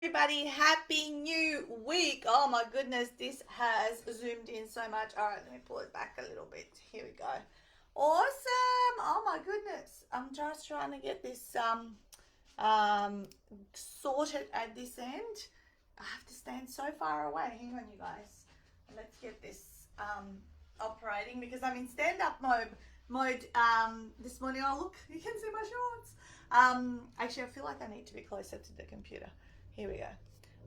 everybody. Happy new week. Oh my goodness, this has zoomed in so much. All right, let me pull it back a little bit. Here we go. Awesome. Oh my goodness. I'm just trying to get this um sorted at this end. I have to stand so far away. Hang on, you guys. Let's get this operating because I'm in stand-up mode this morning. Oh look, you can see my shorts. Actually, I feel like I need to be closer to the computer. Here we go.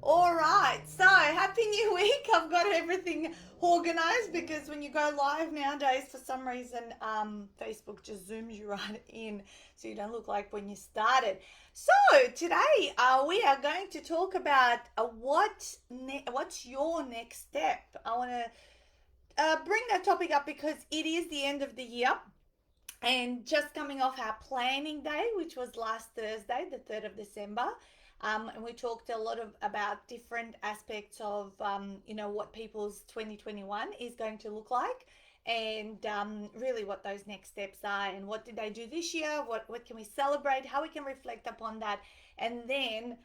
All right, so happy new week. I've got everything organized because when you go live nowadays, for some reason, Facebook just zooms you right in so you don't look like when you started. So today we are going to talk about what's your next step. I want to bring that topic up because it is the end of the year. And just coming off our planning day, which was last Thursday, the 3rd of December, and we talked a lot about different aspects of, what people's 2021 is going to look like, and really what those next steps are, and what did they do this year, what can we celebrate, how we can reflect upon that, and then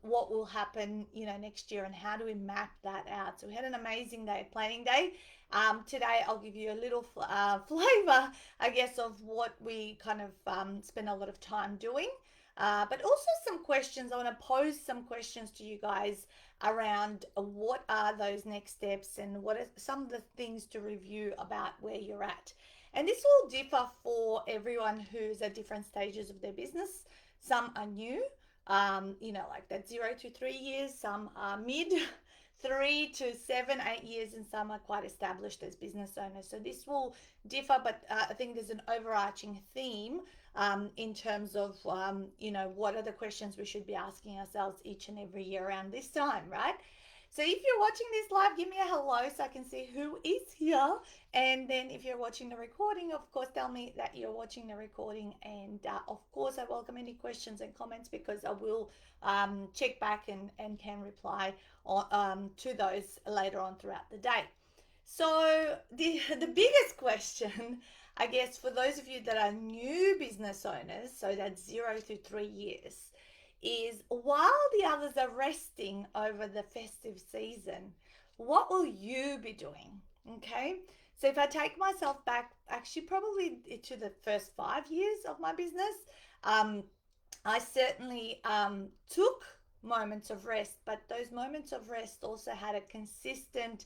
what will happen, next year, and how do we map that out. So we had an amazing day, planning day. Today I'll give you a little flavor, I guess, of what we kind of spend a lot of time doing. But also some questions. I want to pose some questions to you guys around what are those next steps and what are some of the things to review about where you're at. And this will differ for everyone who's at different stages of their business. Some are new, like that 0 to 3 years. Some are mid, 3 to 7, 8 years, and some are quite established as business owners. So this will differ, but I think there's an overarching theme in terms of, what are the questions we should be asking ourselves each and every year around this time, right? So if you're watching this live, give me a hello so I can see who is here. And then if you're watching the recording, of course, tell me that you're watching the recording. And of course, I welcome any questions and comments because I will check back and can reply to those later on throughout the day. So the biggest question, I guess, for those of you that are new business owners, so that's 0 to 3 years, is while the others are resting over the festive season, what will you be doing? Okay. So if I take myself back, actually, probably to the first 5 years of my business, I certainly took moments of rest, but those moments of rest also had a consistent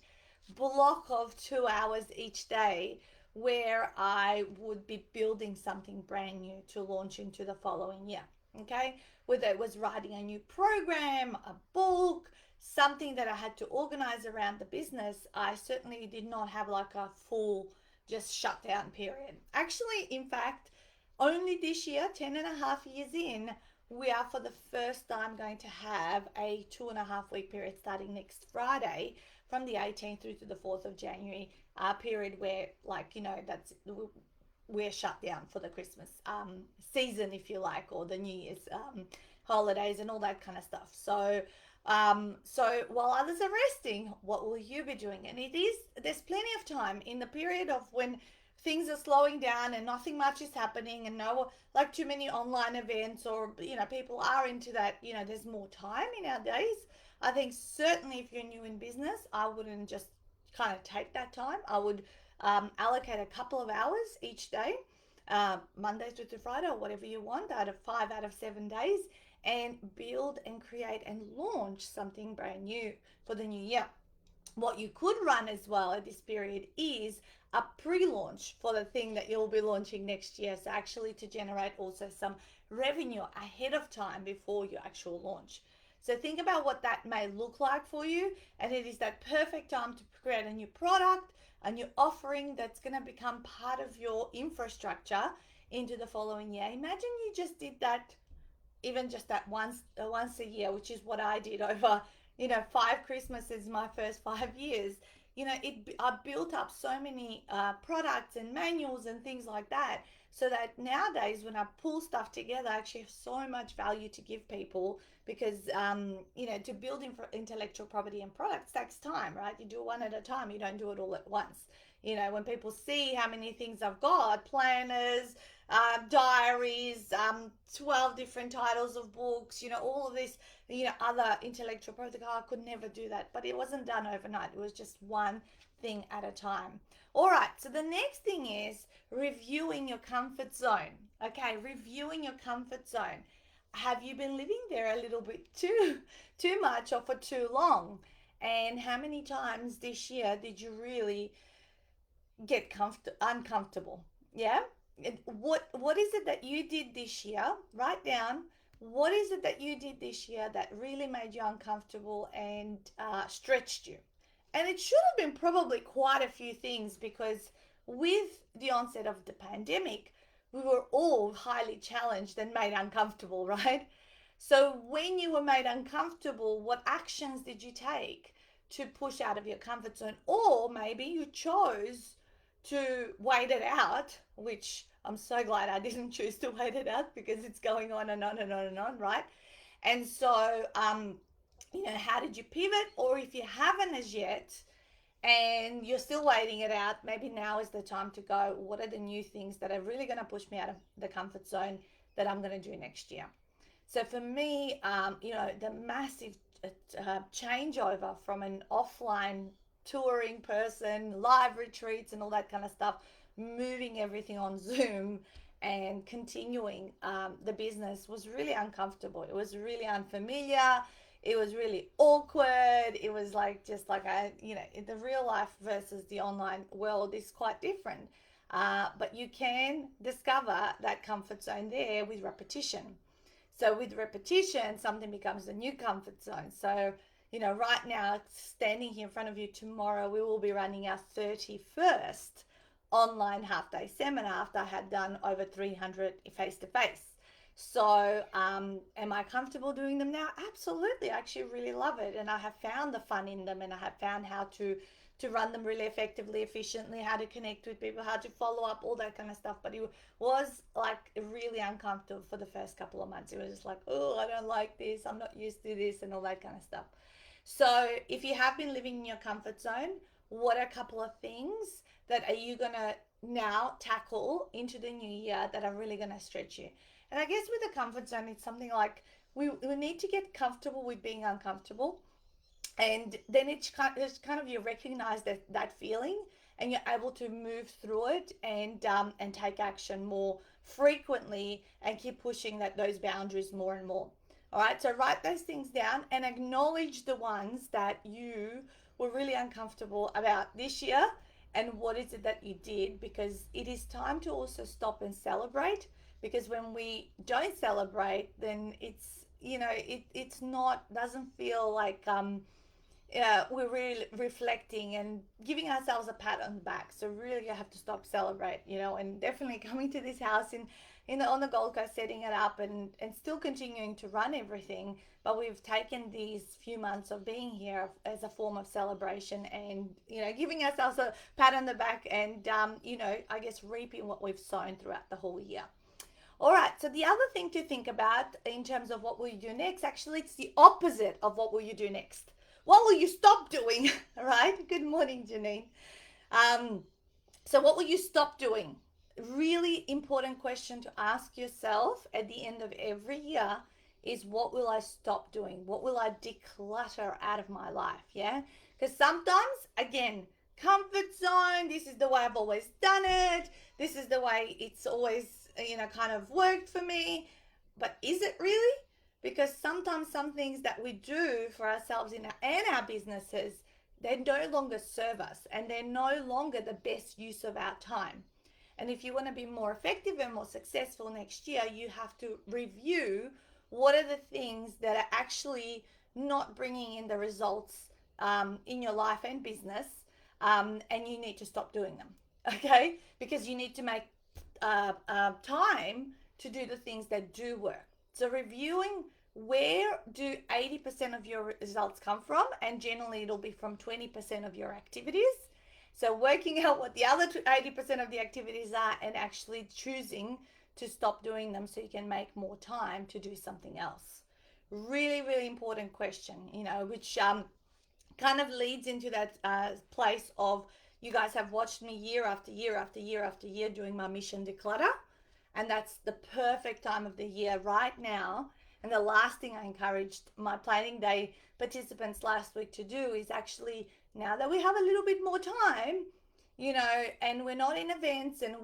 block of 2 hours each day where I would be building something brand new to launch into the following year. Okay, whether it was writing a new program, a book, something that I had to organize around the business, I certainly did not have like a full just shutdown period. Actually, in fact, only this year, 10 and a half years in, we are for the first time going to have a 2.5 week period starting next Friday from the 18th through to the 4th of January, period where, that's we're shut down for the Christmas season, if you like, or the New Year's holidays and all that kind of stuff. So while others are resting, what will you be doing? And there's plenty of time in the period of when things are slowing down and nothing much is happening and no, like too many online events or, people are into that, there's more time in our days. I think certainly if you're new in business, I wouldn't just kind of take that time. I would allocate a couple of hours each day, Monday through to Friday or whatever you want, out of 5 out of 7 days, and build and create and launch something brand new for the new year. What you could run as well at this period is a pre-launch for the thing that you'll be launching next year. So actually to generate also some revenue ahead of time before your actual launch. So think about what that may look like for you. And it is that perfect time to create a new product, a new offering that's going to become part of your infrastructure into the following year. Imagine you just did that, even just that once a year, which is what I did over 5 Christmases my first 5 years. I built up so many products and manuals and things like that, so that nowadays when I pull stuff together, I actually have so much value to give people because, to build intellectual property and products takes time, right? You do it one at a time. You don't do it all at once. When people see how many things I've got, planners, diaries, 12 different titles of books, all of this, other intellectual property. I could never do that. But it wasn't done overnight. It was just one thing at a time. All right. So the next thing is reviewing your comfort zone. Okay. Reviewing your comfort zone. Have you been living there a little bit too much or for too long? And how many times this year did you really get uncomfortable? Yeah. What is it that you did this year? Write down what is it that you did this year that really made you uncomfortable and stretched you. And it should have been probably quite a few things because with the onset of the pandemic, we were all highly challenged and made uncomfortable, right? So when you were made uncomfortable, what actions did you take to push out of your comfort zone? Or maybe you chose to wait it out, which I'm so glad I didn't choose to wait it out because it's going on and on and on and on, right? And so, how did you pivot? Or if you haven't as yet, and you're still waiting it out, maybe now is the time to go, what are the new things that are really going to push me out of the comfort zone that I'm going to do next year? So for me, the massive changeover from an offline touring person, live retreats, and all that kind of stuff, moving everything on Zoom and continuing the business was really uncomfortable. It was really unfamiliar. It was really awkward. It was like just like the real life versus the online world is quite different. But you can discover that comfort zone there with repetition. So with repetition, something becomes a new comfort zone. So, right now, standing here in front of you tomorrow, we will be running our 31st online half day seminar after I had done over 300 face to face. So, am I comfortable doing them now? Absolutely. I actually really love it. And I have found the fun in them and I have found how to run them really effectively, efficiently, how to connect with people, how to follow up, all that kind of stuff. But it was like really uncomfortable for the first couple of months. It was just like, oh, I don't like this. I'm not used to this and all that kind of stuff. So if you have been living in your comfort zone, what are a couple of things that are you going to now tackle into the new year that are really going to stretch you? And I guess with the comfort zone, it's something like we need to get comfortable with being uncomfortable, and then it's kind of you recognize that feeling and you're able to move through it and take action more frequently and keep pushing those boundaries more and more. All right, so write those things down and acknowledge the ones that you were really uncomfortable about this year, and what is it that you did, because it is time to also stop and celebrate. Because when we don't celebrate, then it's not doesn't feel like we're really reflecting and giving ourselves a pat on the back. So really, you have to stop, celebrate, and definitely coming to this house on the Gold Coast, setting it up, and still continuing to run everything. But we've taken these few months of being here as a form of celebration and giving ourselves a pat on the back and I guess reaping what we've sown throughout the whole year. All right, so the other thing to think about in terms of what will you do next, actually, it's the opposite of what will you do next. What will you stop doing? All right, good morning, Janine. So what will you stop doing? Really important question to ask yourself at the end of every year is, what will I stop doing? What will I declutter out of my life? Yeah, because sometimes, again, comfort zone, this is the way I've always done it. This is the way it's always, kind of worked for me. But is it really? Because sometimes some things that we do for ourselves and our businesses, they no longer serve us and they're no longer the best use of our time. And if you want to be more effective and more successful next year, you have to review what are the things that are actually not bringing in the results in your life and business, and you need to stop doing them, okay? Because you need to make time to do the things that do work. So reviewing, where do 80% of your results come from? And generally it'll be from 20% of your activities. So working out what the other 80% of the activities are and actually choosing to stop doing them so you can make more time to do something else. Really, really important question, which kind of leads into that place of, you guys have watched me year after year after year after year doing my mission declutter. And that's the perfect time of the year right now. And the last thing I encouraged my planning day participants last week to do is actually, now that we have a little bit more time, and we're not in events and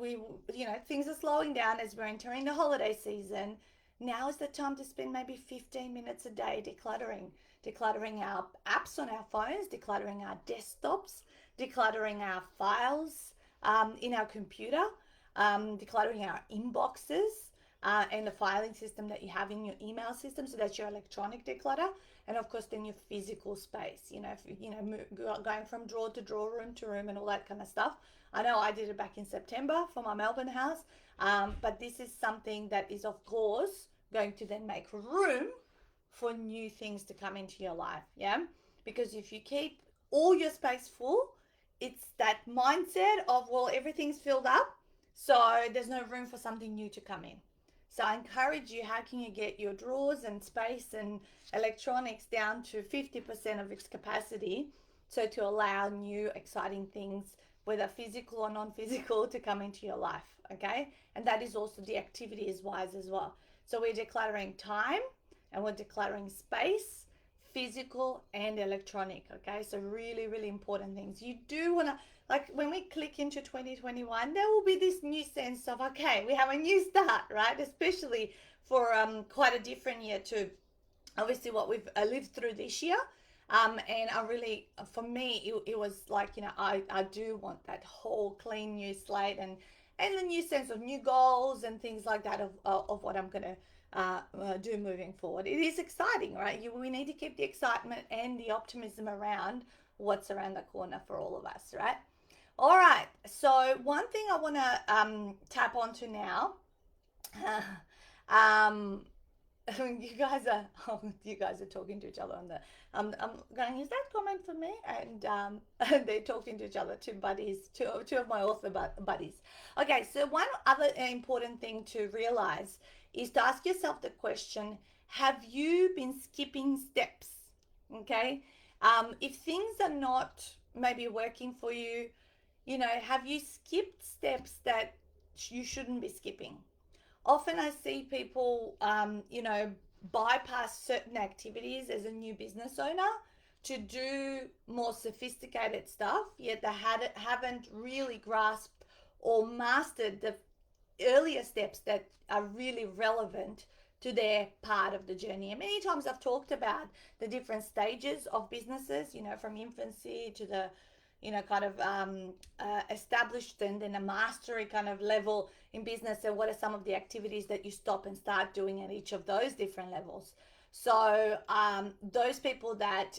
things are slowing down as we're entering the holiday season, now is the time to spend maybe 15 minutes a day decluttering our apps on our phones, decluttering our desktops, decluttering our files in our computer, decluttering our inboxes, and the filing system that you have in your email system. So that's your electronic declutter. And of course, then your physical space, going from drawer to drawer, room to room, and all that kind of stuff. I know I did it back in September for my Melbourne house, but this is something that is, of course, going to then make room for new things to come into your life. Yeah, because if you keep all your space full, it's that mindset of, well, everything's filled up, so there's no room for something new to come in. So I encourage you, how can you get your drawers and space and electronics down to 50% of its capacity, so to allow new exciting things, whether physical or non-physical, to come into your life, okay? And that is also the activities wise as well. So we're decluttering time and we're decluttering space, physical and electronic, okay? So really, really important things. You do want to, like, when we click into 2021, there will be this new sense of, okay, we have a new start, right? Especially for quite a different year to obviously what we've lived through this year. And I really, for me, it was like, I do want that whole clean new slate and the new sense of new goals and things like that of what I'm going to do moving forward. It is exciting, right? We need to keep the excitement and the optimism around what's around the corner for all of us, right? All right, so one thing I want to tap onto now, you guys are talking to each other on the, I'm going, is that comment for me? And they're talking to each other, two of my author buddies. Okay, so one other important thing to realize is to ask yourself the question, have you been skipping steps? Okay, if things are not maybe working for you, have you skipped steps that you shouldn't be skipping? Often I see people, bypass certain activities as a new business owner to do more sophisticated stuff, yet they haven't really grasped or mastered the earlier steps that are really relevant to their part of the journey. And many times I've talked about the different stages of businesses, from infancy to the kind of established and then a mastery kind of level in business, and what are some of the activities that you stop and start doing at each of those different levels. So those people that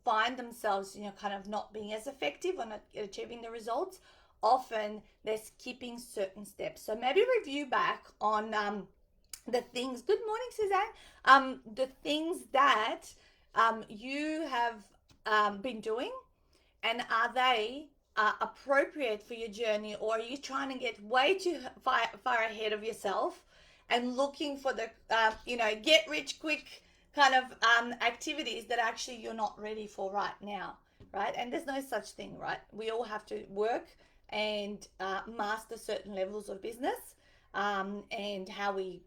find themselves, kind of not being as effective on achieving the results, often they're skipping certain steps. So maybe review back on the things, good morning, Suzanne, the things that you have been doing, and are they appropriate for your journey, or are you trying to get way too far ahead of yourself and looking for the get rich quick kind of activities that actually you're not ready for right now, right? And there's no such thing, right? We all have to work and master certain levels of business, and how we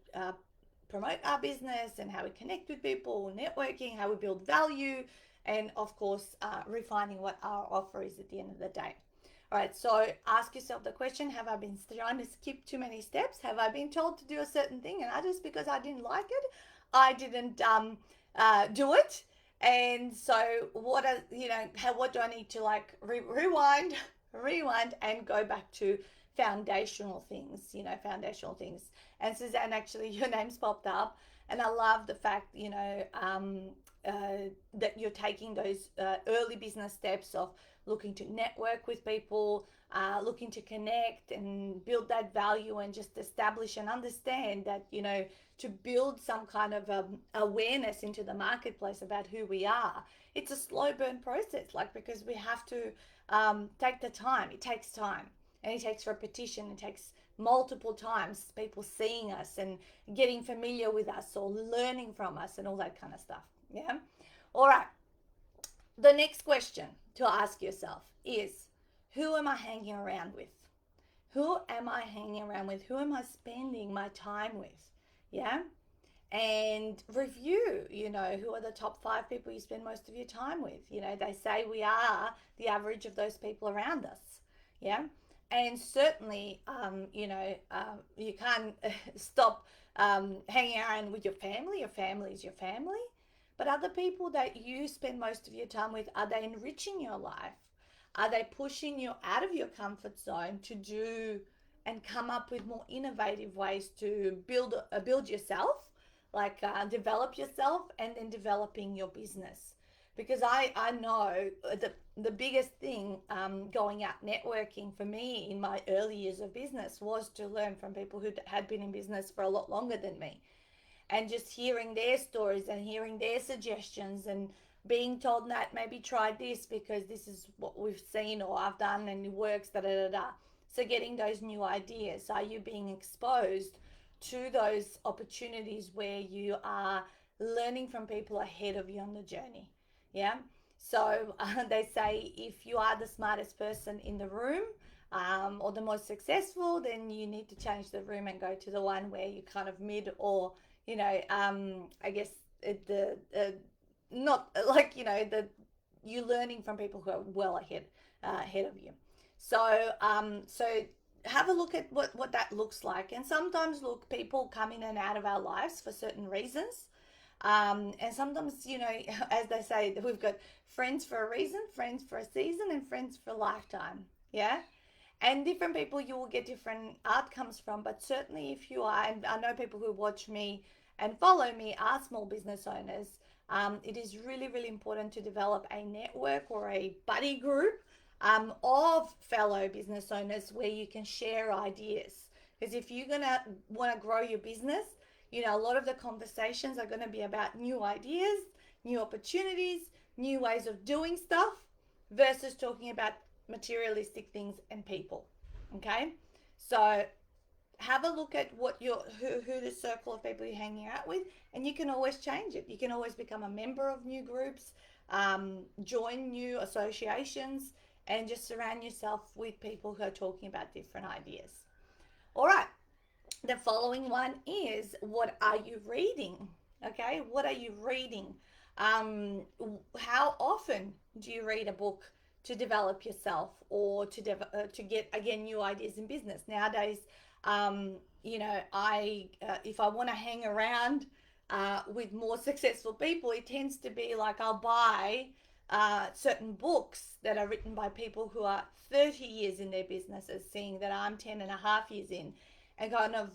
promote our business and how we connect with people, networking, how we build value, and of course, refining what our offer is at the end of the day. All right, so ask yourself the question, have I been trying to skip too many steps? Have I been told to do a certain thing, and just because I didn't like it, I didn't do it? And so what do I need to rewind and go back to foundational things, foundational things. And Suzanne, actually, your name's popped up, and I love the fact, that you're taking those early business steps of looking to network with people, looking to connect and build that value, and just establish and understand that, to build some kind of awareness into the marketplace about who we are. It's a slow burn process, because we have to take the time. It takes time, and it takes repetition. It takes multiple times people seeing us and getting familiar with us or learning from us and all that kind of stuff. Yeah. All right. The next question to ask yourself is, who am I hanging around with? Who am I hanging around with? Who am I spending my time with? Yeah. And review, who are the top 5 people you spend most of your time with. They say we are the average of those people around us. Yeah. And certainly, you can't stop hanging around with your family. Your family is your family. But other people that you spend most of your time with, are they enriching your life? Are they pushing you out of your comfort zone to do and come up with more innovative ways to build yourself, like develop yourself, and then developing your business? Because I know the biggest thing going out networking for me in my early years of business was to learn from people who had been in business for a lot longer than me, and just hearing their stories and hearing their suggestions, and being told that maybe try this because this is what we've seen or I've done and it works, da da da da. So getting those new ideas, are you being exposed to those opportunities where you are learning from people ahead of you on the journey? Yeah. So they say if you are the smartest person in the room, or the most successful, then you need to change the room and go to the one where you kind of mid, or I guess the not like the you learning from people who are well ahead of you. So have a look at what that looks like. And sometimes, look, people come in and out of our lives for certain reasons. And sometimes, as they say, we've got friends for a reason, friends for a season, and friends for a lifetime. Yeah. And different people you will get different outcomes from. But certainly, if you are, and I know people who watch me and follow me are small business owners, it is really, really important to develop a network or a buddy group of fellow business owners where you can share ideas. Because if you're going to want to grow your business, a lot of the conversations are going to be about new ideas, new opportunities, new ways of doing stuff, versus talking about materialistic things and people. Okay? So have a look at what who the circle of people you're hanging out with, and you can always change it. You can always become a member of new groups, join new associations, and just surround yourself with people who are talking about different ideas. All right. The following one is, what are you reading? Okay, what are you reading? How often do you read a book to develop yourself, or to get again new ideas in business? Nowadays, I if I want to hang around with more successful people, it tends to be like I'll buy certain books that are written by people who are 30 years in their businesses, seeing that I'm 10 and a half years in, and kind of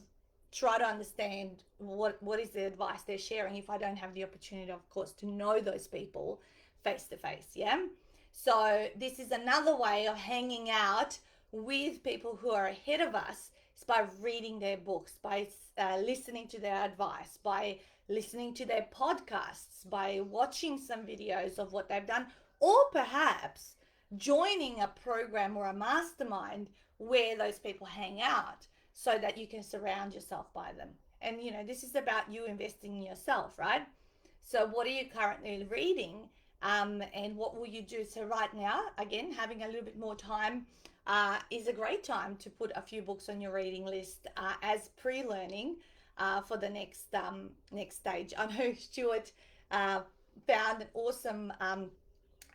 try to understand what is the advice they're sharing, if I don't have the opportunity, of course, to know those people face to face. Yeah. So this is another way of hanging out with people who are ahead of us, is by reading their books, by listening to their advice, by listening to their podcasts, by watching some videos of what they've done, or perhaps joining a program or a mastermind where those people hang out, so that you can surround yourself by them. And this is about you investing in yourself, right? So what are you currently reading, and what will you do? So right now, again, having a little bit more time is a great time to put a few books on your reading list as pre-learning for the next stage. I know Stuart found an awesome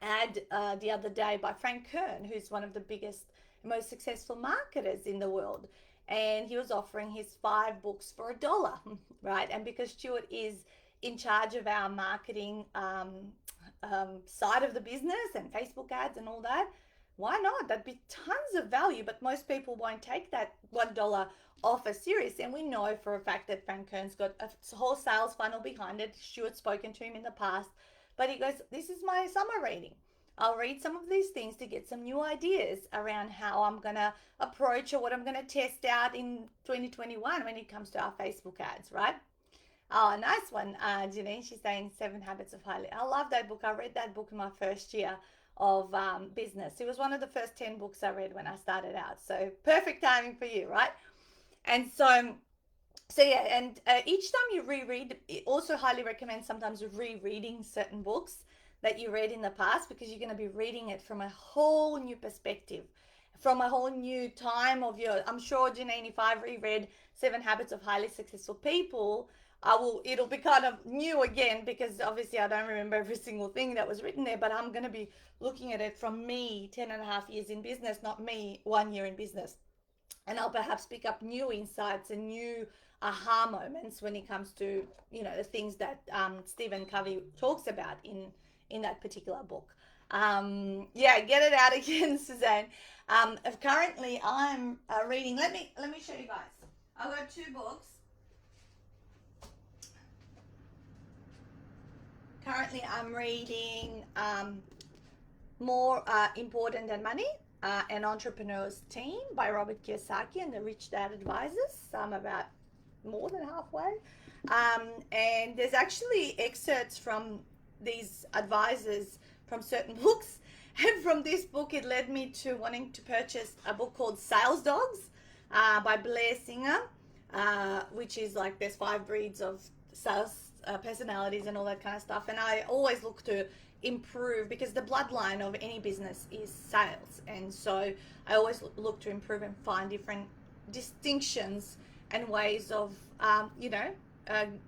ad the other day by Frank Kern, who's one of the biggest, most successful marketers in the world. And he was offering his 5 books for $1, right? And because Stuart is in charge of our marketing side of the business and Facebook ads and all that, why not? That'd be tons of value, but most people won't take that $1 offer serious. And we know for a fact that Frank Kern's got a whole sales funnel behind it. Stuart's spoken to him in the past, but he goes, this is my summer reading. I'll read some of these things to get some new ideas around how I'm going to approach, or what I'm going to test out in 2021 when it comes to our Facebook ads, right? Oh, nice one, Janine. She's saying 7 Habits of Highly. I love that book. I read that book in my first year of business. It was one of the first 10 books I read when I started out. So perfect timing for you, right? And so yeah, and each time you reread, it also highly recommend sometimes rereading certain books that you read in the past, because you're going to be reading it from a whole new perspective. from a whole new time of your, I'm sure, Janine, if I reread Seven Habits of Highly Successful People, it'll be kind of new again, because obviously I don't remember every single thing that was written there, but I'm going to be looking at it from me 10.5 years in business, not me 1 year in business. And I'll perhaps pick up new insights and new aha moments when it comes to, the things that Stephen Covey talks about in that particular book. Yeah, get it out again, Suzanne. Currently, I'm reading. Let me show you guys. I've got two books. Currently, I'm reading More Important Than Money, An Entrepreneur's Team by Robert Kiyosaki and the Rich Dad Advisors. So I'm about more than halfway. And there's actually excerpts from these advisors from certain books. And from this book, it led me to wanting to purchase a book called Sales Dogs by Blair Singer, which is like there's 5 breeds of sales personalities and all that kind of stuff. And I always look to improve, because the bloodline of any business is sales, and so I always look to improve and find different distinctions and ways of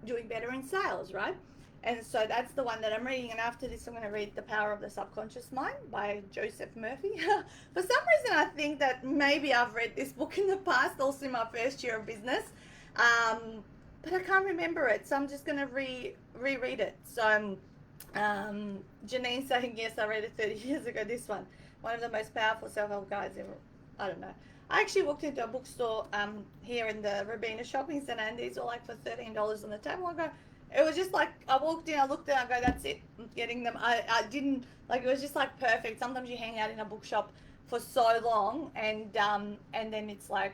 doing better in sales, right? And so that's the one that I'm reading. And after this, I'm going to read The Power of the Subconscious Mind by Joseph Murphy. For some reason, I think that maybe I've read this book in the past, also in my first year of business, but I can't remember it, so I'm just going to reread it. So Janine saying, yes, I read it 30 years ago. This one of the most powerful self-help guides ever. I don't know. I actually walked into a bookstore here in the Robina shopping center, and these were like for $13 on the table. I go, it was just like, I walked in, I looked at it, I go, that's it, I'm getting them. I didn't, like, it was just like perfect. Sometimes you hang out in a bookshop for so long, and then it's like,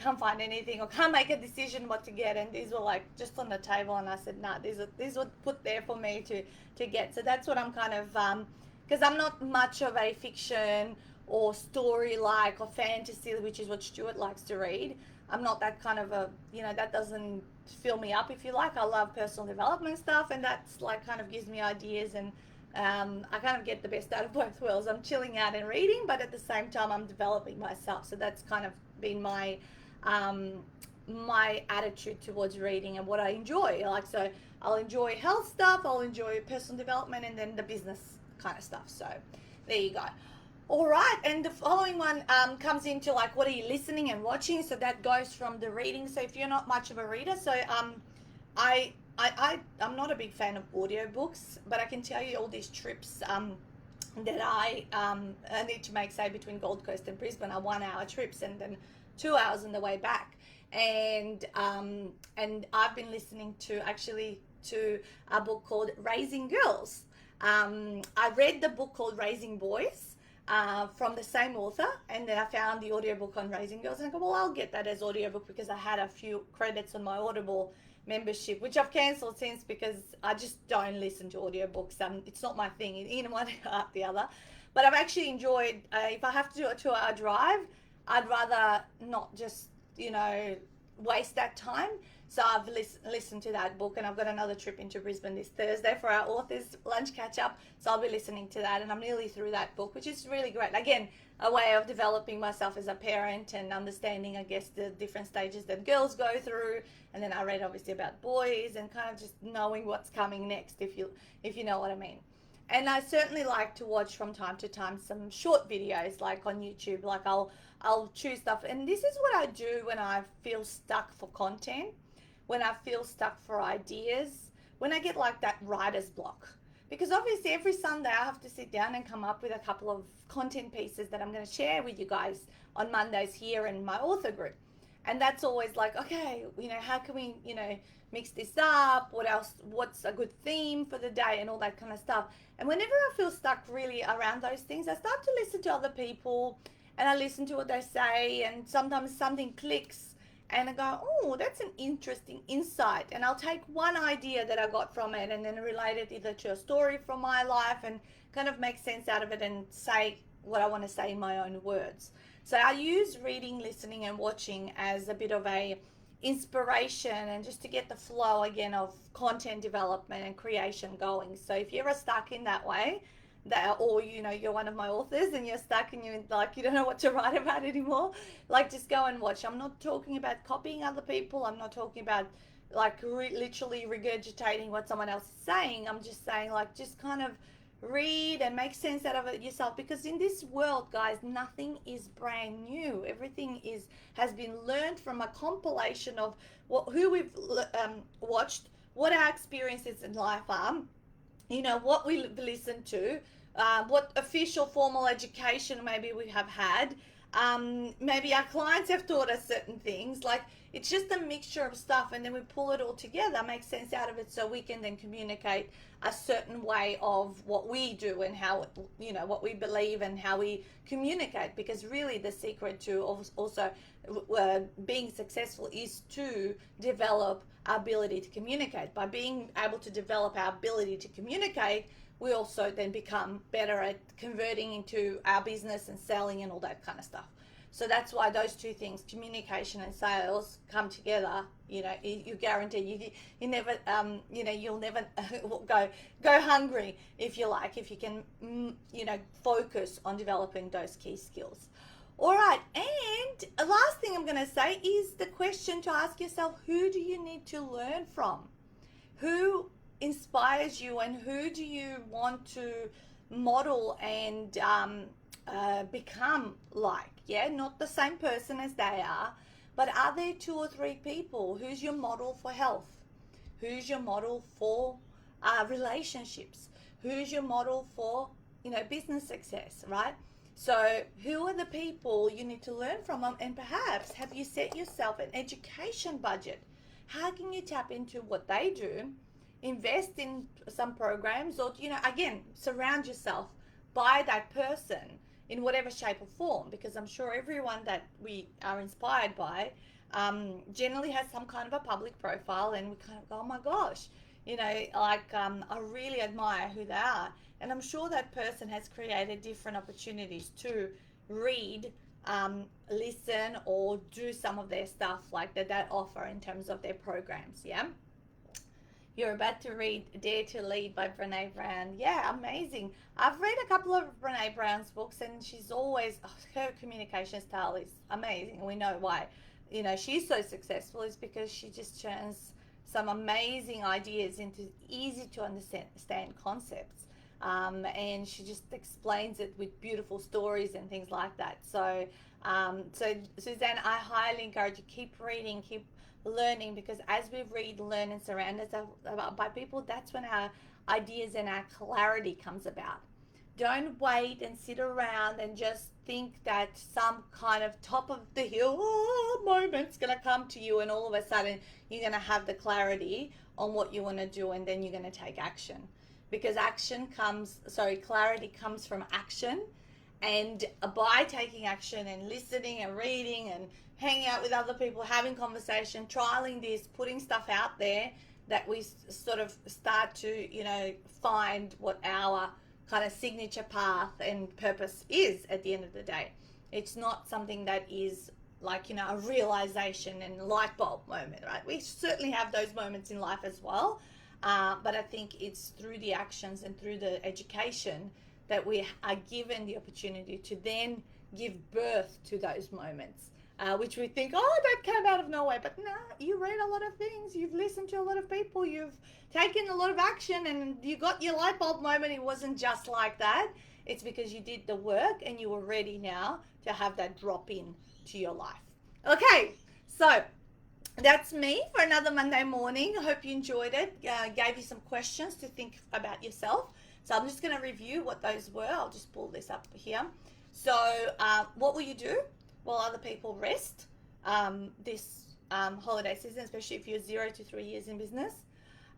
can't find anything or can't make a decision what to get, and these were like just on the table, and I said, nah, these were put there for me to get. So that's what I'm kind of, because I'm not much of a fiction or story like or fantasy, which is what Stuart likes to read. I'm not that kind of a, that doesn't fill me up, if you like. I love personal development stuff, and that's like kind of gives me ideas, and I kind of get the best out of both worlds. I'm chilling out and reading, but at the same time I'm developing myself. So that's kind of been my my attitude towards reading and what I enjoy. Like, so I'll enjoy health stuff, I'll enjoy personal development, and then the business kind of stuff. So there you go. All right, and the following one comes into like, what are you listening and watching? So that goes from the reading. So if you're not much of a reader, so I'm not a big fan of audiobooks, but I can tell you all these trips that I need to make, say, between Gold Coast and Brisbane, are 1 hour trips, and then 2 hours on the way back. And I've been listening to a book called Raising Girls. I read the book called Raising Boys from the same author, and then I found the audiobook on Raising Girls, and I go, well, I'll get that as audiobook, because I had a few credits on my Audible membership, which I've cancelled since, because I just don't listen to audiobooks. It's not my thing, in one or the other. But I've actually enjoyed, if I have to do a 2-hour drive, I'd rather not just, waste that time. So I've listened to that book, and I've got another trip into Brisbane this Thursday for our authors lunch catch up. So I'll be listening to that, and I'm nearly through that book, which is really great. Again, a way of developing myself as a parent and understanding, I guess, the different stages that girls go through. And then I read obviously about boys, and kind of just knowing what's coming next, if you know what I mean. And I certainly like to watch from time to time some short videos, like on YouTube. Like I'll choose stuff, and this is what I do when I feel stuck for content, when I feel stuck for ideas, when I get like that writer's block. Because obviously every Sunday I have to sit down and come up with a couple of content pieces that I'm going to share with you guys on Mondays here in my author group. And that's always like, okay, how can we, mix this up? What else? What's a good theme for the day, and all that kind of stuff. And whenever I feel stuck really around those things, I start to listen to other people, and I listen to what they say, and sometimes something clicks, and I go, oh, that's an interesting insight. And I'll take one idea that I got from it and then relate it either to a story from my life, and kind of make sense out of it and say what I want to say in my own words. So I use reading, listening, and watching as a bit of a inspiration, and just to get the flow again of content development and creation going. So if you're ever stuck in that way, that, or you're one of my authors and you're stuck and you like you don't know what to write about anymore, like just go and watch. I'm not talking about copying other people. I'm not talking about like literally regurgitating what someone else is saying. I'm just saying like just kind of read and make sense out of it yourself, because in this world, guys, nothing is brand new. Everything has been learned from a compilation of who we've watched, what our experiences in life are, what we listen to, what official formal education maybe we have had. Maybe our clients have taught us certain things. Like, it's just a mixture of stuff, and then we pull it all together, make sense out of it, so we can then communicate a certain way of what we do and how, what we believe and how we communicate. Because really the secret to also being successful is to develop our ability to communicate. By being able to develop our ability to communicate, we also then become better at converting into our business and selling and all that kind of stuff. So that's why those two things, communication and sales, come together. You guarantee you never, you'll never go hungry, if you like, if you can, focus on developing those key skills. All right, and the last thing I'm going to say is the question to ask yourself: who do you need to learn from? Who inspires you, and who do you want to model and become like? Yeah, not the same person as they are, but are there 2 or 3 people? Who's your model for health? Who's your model for relationships? Who's your model for business success, right? So who are the people you need to learn from them? And perhaps have you set yourself an education budget? How can you tap into what they do, invest in some programs, or again, surround yourself by that person in whatever shape or form? Because I'm sure everyone that we are inspired by generally has some kind of a public profile, and we kind of go, oh my gosh, I really admire who they are. And I'm sure that person has created different opportunities to read, listen, or do some of their stuff like that offer in terms of their programs. Yeah. You're about to read Dare to Lead by Brene Brown. Yeah, amazing. I've read a couple of Brene Brown's books, and she's always, her communication style is amazing. And we know why, she's so successful is because she just turns some amazing ideas into easy to understand concepts. And she just explains it with beautiful stories and things like that. So, Suzanne, I highly encourage you, keep reading, keep learning, because as we read, learn, and surround ourselves by people, that's when our ideas and our clarity comes about. Don't wait and sit around and just think that some kind of top of the hill moment's going to come to you, and all of a sudden you're going to have the clarity on what you want to do, and then you're going to take action. Because clarity comes from action. And by taking action and listening and reading and hanging out with other people, having conversation, trialing this, putting stuff out there, that we sort of start to, find what our kind of signature path and purpose is at the end of the day. It's not something that is like, a realization and light bulb moment, right? We certainly have those moments in life as well. But I think it's through the actions and through the education that we are given the opportunity to then give birth to those moments, which we think, oh, that came out of nowhere. But no, you read a lot of things, you've listened to a lot of people, you've taken a lot of action, and you got your light bulb moment. It wasn't just like that. It's because you did the work and you were ready now to have that drop in to your life. Okay, so that's me for another Monday morning. I hope you enjoyed it. Gave you some questions to think about yourself. So I'm just going to review what those were. I'll just pull this up here. So what will you do while other people rest this holiday season, especially if you're 0 to 3 years in business?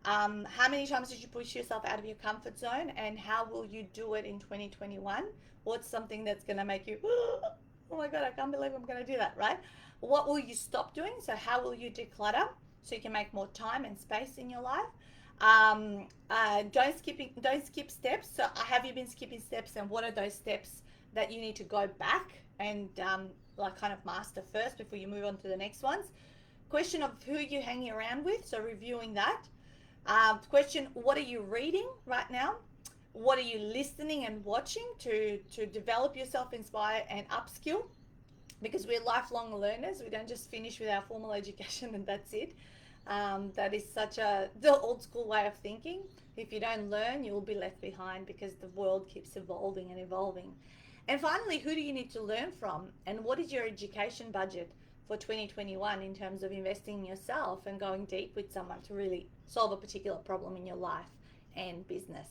How many times did you push yourself out of your comfort zone, and how will you do it in 2021? What's something that's going to make you, oh my God, I can't believe I'm going to do that, right? What will you stop doing? So how will you declutter so you can make more time and space in your life? Don't skip steps. So have you been skipping steps, and what are those steps that you need to go back and kind of master first before you move on to the next ones? Question of who you're hanging around with, so reviewing that. Question, what are you reading right now? What are you listening and watching to develop yourself, inspire, and upskill? Because we're lifelong learners. We don't just finish with our formal education and that's it. That is such the old school way of thinking. If you don't learn, you will be left behind because the world keeps evolving and evolving. And finally, who do you need to learn from? And what is your education budget for 2021 in terms of investing in yourself and going deep with someone to really solve a particular problem in your life and business?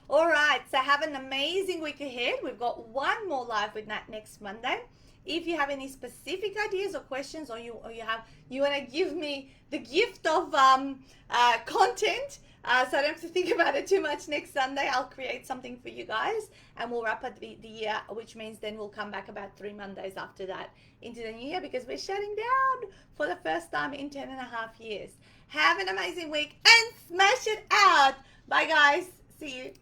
All right, so have an amazing week ahead. We've got one more live with Nat next Monday. If you have any specific ideas or questions, or you want to give me the gift of content, so I don't have to think about it too much next Sunday, I'll create something for you guys, and we'll wrap up the year, which means then we'll come back about 3 Mondays after that into the new year, because we're shutting down for the first time in 10 and a half years. Have an amazing week and smash it out. Bye guys. See you.